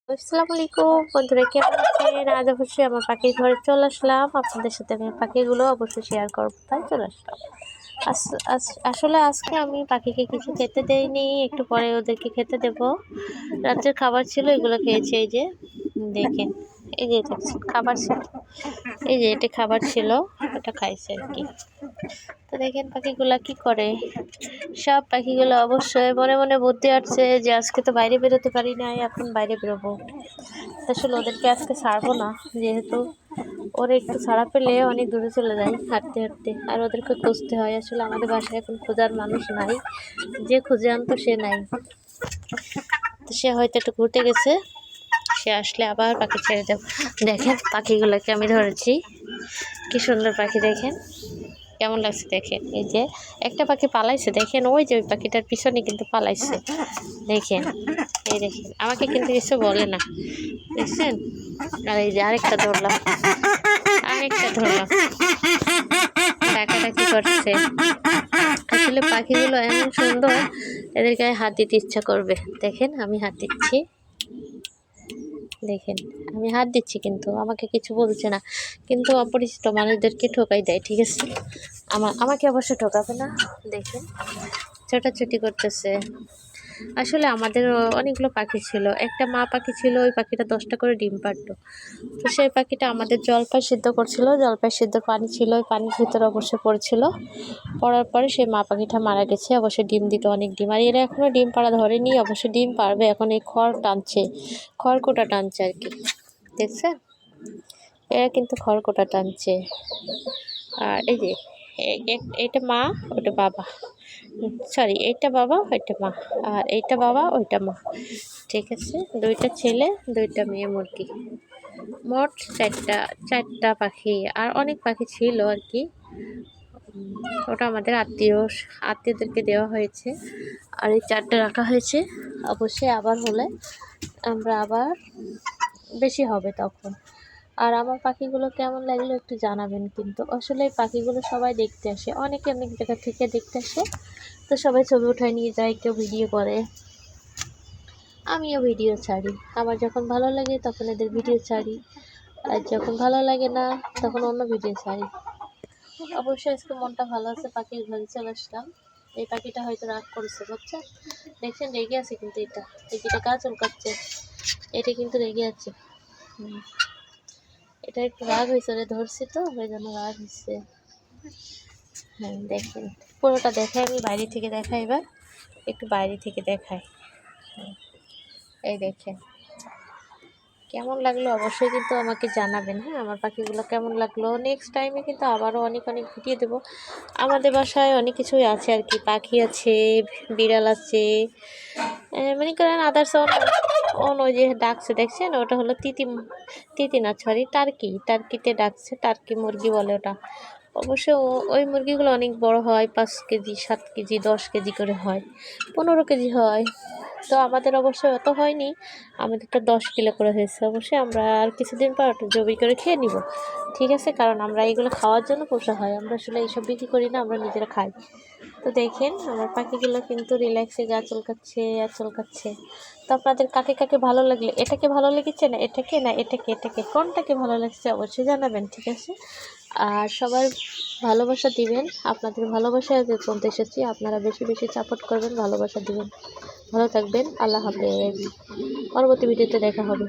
আসসালামু আলাইকুম বন্ধুরা, কেমন আছেন? আজ অবশ্যই আমার পাখির ঘরে চলে আসলাম। আপনাদের সাথে আমি পাখিগুলো অবশ্যই শেয়ার করবো, তাই চলে আসলাম। আসলে আজকে আমি পাখিকে কিছু খেতে দেইনি, একটু পরে ওদেরকে খেতে দেব। রাতের খাবার ছিল, এগুলো খেয়েছে। এই যে দেখেন, এই যে খাবার ছিল, এই যে এটা খাবার ছিল, ওটা খাইছে আর কি। তো দেখেন পাখিগুলা কি করে। সব পাখিগুলো অবশ্যই মনে মনে বুদ্ধি আসছে যে আজকে তো বাইরে বেরোতে পারি না, এখন বাইরে বেরোবো। আসলে ওদেরকে আজকে ছাড়বো না, যেহেতু ওরা একটু ছাড়া পেলে অনেক দূরে চলে যায় হাঁটতে হাঁটতে, আর ওদেরকে খুঁজতে হয়। আসলে আমাদের বাসায় এখন খোঁজার মানুষ নাই, যে খুঁজে আনতো সে নাই। তো সে হয়তো একটু ঘুরতে গেছে, সে আসলে আবার পাখি ছেড়ে দেব। দেখেন পাখিগুলোকে আমি ধরেছি, কি সুন্দর পাখি দেখেন, কেমন লাগছে দেখেন। এই যে একটা পাখি পালাইছে, দেখেন ওই যে ওই পাখিটার পিছনে কিন্তু পালাইছে, দেখেন। এই দেখেন, আমাকে কিন্তু কিছু বলে না, দেখছেন। আর এই যে আরেকটা ধরলাম, ডাকাডাকি করছে। আসলে পাখিগুলো এমন সুন্দর, এদের গায়ে হাত দিতে ইচ্ছা করবে। দেখেন আমি হাত দিচ্ছি, দেখেন আমি হাত দিচ্ছি, কিন্তু আমাকে কিছু বলছে না, কিন্তু অপরিচিত মানুষদেরকে ঠকাই দেয়। ঠিক আছে, আমাকে অবশ্য ঠকাবে না। দেখেন ছোটাছুটি করতেছে। আসলে আমাদের অনেকগুলো পাখি ছিল, একটা মা পাখি ছিল, ওই পাখিটা 10টা করে ডিম পারতো। তো সেই পাখিটা আমাদের জলপাই সিদ্ধ করছিল, জলপাই সিদ্ধ পানি ছিল, ওই পানির ভিতরে অবশ্যই পড়ছিল। পড়ার পরে সেই মা পাখিটা মারা গেছে। অবশ্যই ডিম দিত অনেক ডিম, আর এরা এখনও ডিম পাড়া ধরেনি, অবশ্যই ডিম পারবে। এখন এই খড়কুটা টানছে আর কি, দেখছেন। এরা কিন্তু খড়কুটা টানছে। আর এই যে এটা মা, ওটা বাবা, সরি এইটা বাবা ওইটা মা, আর এইটা বাবা ওইটা মা। ঠিক আছে, 2টা ছেলে 2টা মেয়ে মুরগি, মোট 4টা পাখি। আর অনেক পাখি ছিল আর কি, ওটা আমাদের আত্মীয়দেরকে দেওয়া হয়েছে। আর এই 4টা রাখা হয়েছে, অবশ্যই আবার হলে আমরা আবার বেশি হবে তখন। আর আমার পাখিগুলো কেমন লাগলো একটু জানাবেন কিন্তু। আসলে এই পাখিগুলো সবাই দেখতে আসে, অনেকে অনেক জায়গা থেকে দেখতে আসে। তো সবাই ছবি উঠায় নিয়ে যায়, কেউ ভিডিও করে, আমিও ভিডিও ছাড়ি। আমার যখন ভালো লাগে তখন এদের ভিডিও ছাড়ি, আর যখন ভালো লাগে না তখন অন্য ভিডিও ছাড়ি। অবশ্যই আজকে মনটা ভালো আছে, পাখির ঘরে চলে আসলাম। এই পাখিটা হয়তো রাগ করেছে, বুঝছেন। দেখছেন রেগে আছে, কিন্তু এটা গা চুলকাচ্ছে, এটা কিন্তু রেগে আছে। এটা একটু রাগ হয়েছে, ওরে ধরছি তো ওই জন্য রাগ হয়েছে। হ্যাঁ দেখেন, পুরোটা দেখাই, আমি বাইরে থেকে দেখাই, এবার একটু বাইরে থেকে দেখাই। এই দেখেন কেমন লাগলো অবশ্যই কিন্তু আমাকে জানাবেন। হ্যাঁ, আমার পাখিগুলো কেমন লাগলো। নেক্সট টাইমে কিন্তু আবারও অনেক ভিডিও দেবো। আমাদের বাসায় অনেক কিছুই আছে আর কি, পাখি আছে, বিড়াল আছে, মনে করেন আদার্স ওই যে ডাকছে দেখছেন, ওটা হলো তিতি না, সরি টার্কিতে ডাকছে, টার্কি মুরগি বলে ওটা। অবশ্য ওই মুরগিগুলো অনেক বড় হয়, 5 কেজি 7 কেজি 10 কেজি করে হয়, 15 কেজি হয়। তো আমাদের অবশ্যই অত হয়নি, আমাদেরটা 10 কিলো করে হয়েছে। অবশ্যই আমরা আর কিছুদিন পর ওটা জবাই করে খেয়ে নিব। ঠিক আছে, কারণ আমরা এইগুলো খাওয়ার জন্য পোষা হয়, আমরা আসলে এইসব বিক্রি করি না, আমরা নিজেরা খাই। তো দেখেন আমার পাখিগুলো কিন্তু রিল্যাক্সে গা চুলকাচ্ছে আর চুলকাচ্ছে। তো আপনাদের কাকে কাকে ভালো লাগলে, এটাকে ভালো লেগেছে না এটাকে কোনটাকে ভালো লাগছে অবশ্যই জানাবেন। ঠিক আছে, আর সবার ভালোবাসা দিবেন, আপনাদের ভালোবাসায় যে পর্যন্ত এসেছি, আপনারা বেশি বেশি সাপোর্ট করবেন, ভালোবাসা দিবেন। ভালো থাকবেন, আল্লাহ হাফেজ। পরবর্তী ভিডিওতে দেখা হবে।